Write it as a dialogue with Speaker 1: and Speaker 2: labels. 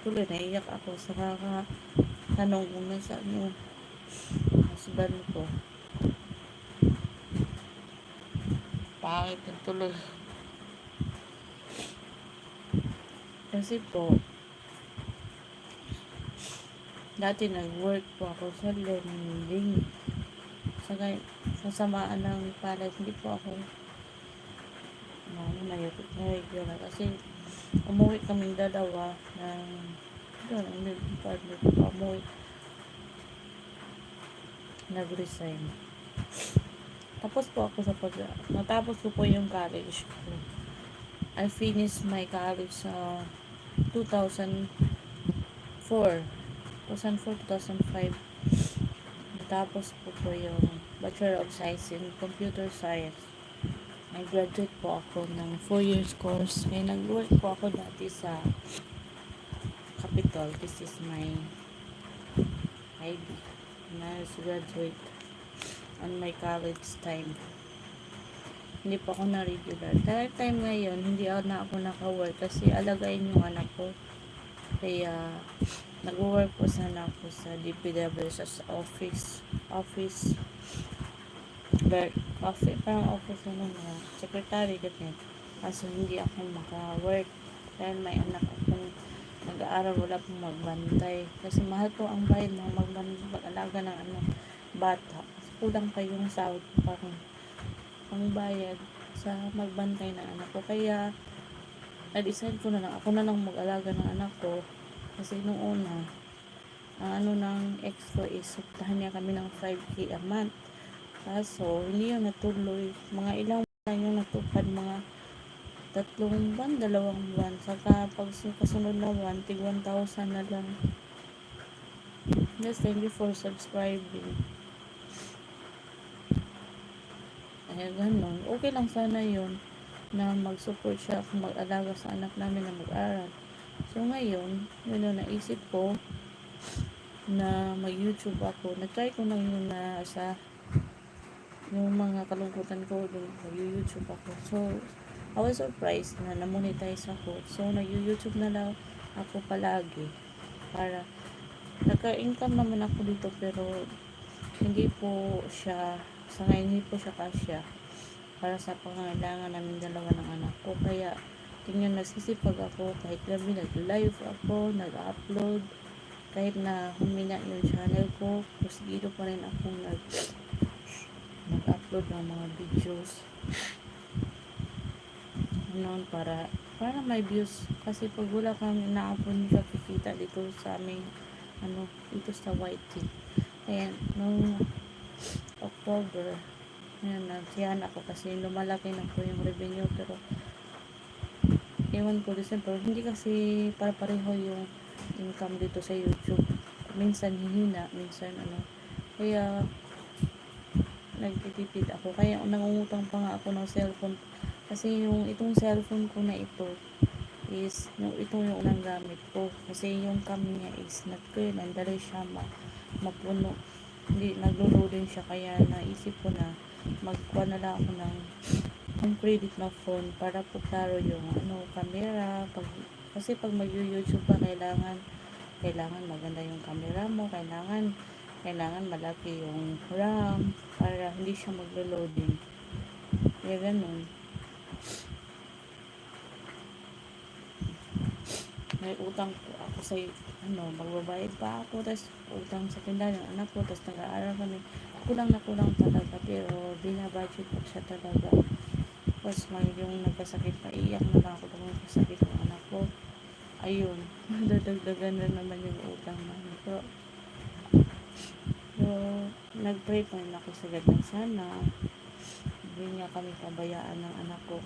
Speaker 1: tuloy naiyak ako sa tanong kung nasaan yung husband ko. Pangit yung tuloy. Kasi po, dati nag-work po ako sa lending. Sa samaan ng palad, hindi po ako na-regular. Kasi umuwi kaming dalawa ng doon, ang partner ko umuwi. Nag-resign. Tapos po ako natapos ko po yung college ko. I finished my college sa 2004, 2005. Natapos po yung Bachelor of Science in Computer Science. Nag-graduate po ako ng 4 years course. Kaya nag-work po ako dati sa Capitol. This is my ID. Na-graduate on my college time. Hindi po ako na-regular. Dahil time ngayon, hindi ako naka-work kasi alagayin yung anak ko. Kaya nag-work po sana ako sa DPW sa office parang office na mga secretary ganyan. Kaso hindi ako maka-work dahil may anak akong nag-aaral, wala pong magbantay kasi mahal po ang bayad ng mag-alaga ng bata. Kulang pa yung sahod ko pang bayad sa magbantay ng anak ko. Kaya na-decide ko na lang ako na lang mag-alaga ng anak ko kasi nung una ang ng ex ko is subtahan niya kami ng 5K a month. Kaso hindi yun natuloy, mga ilang buwan yung natupad, mga 3 buwan, 2 buwan, saka pag kasunod na buwan tig 1,000 na lang. Yes, thank you for subscribing. Kaya ganun, okay lang sana yun na mag-support siya kung mag-alaga sa anak namin na mag-aral. So ngayon, yun yung naisip ko na mag-YouTube ako. Nag-try ko na yun na sa yung mga kalungkutan ko doon, mag-YouTube ako. So I was surprised na na-monetize ako. So nag-YouTube na lang ako palagi para nagka-income naman ako dito, pero hindi po siya sa ngayon, hindi po siya kasya para sa pangangailangan namin dalawa ng anak ko. Kaya tingnan, nagsisipag ako kahit gabi, nag-live ako, nag-upload, kahit na humina yung channel ko, pusigido pa rin akong nag-upload ng mga videos noon para may views. Kasi pag wala kang ina-upload, hindi ka kikita dito sa aming dito sa YT. Kaya nung October, nagsiyahan ako kasi lumalaki na po yung revenue, pero ewan ko, December hindi kasi para pareho yung income dito sa YouTube. Minsan hihina, minsan kaya nagtitipid ako. Kaya nangungutang pa nga ako ng cellphone kasi itong cellphone ko na ito is ito yung unang gamit ko kasi yung cam niya is nandali siya mapuno, hindi naglo-loading siya. Kaya naisip ko na magkuha na lang ako ng credit na phone para po klaro yung camera. Kasi pag mag-YouTube ka, kailangan maganda yung camera mo, kailangan malaki yung RAM para hindi siya maglo-loading. Kaya ganun. May utang po ako sa magbabayad pa ako, tapos utang sa tindahan ng anak ko, tapos nag-aaral kami. Kulang talaga, pero binabudget ko siya talaga. Tapos yung nagkasakit pa, iyak na lang ako pag nagkasakit ng anak ko. Ayun, dadagdagan na naman yung utang namin. Pero nag-pray pa rin ako sa God na sana hindi niya kami pabayaan ng anak ko.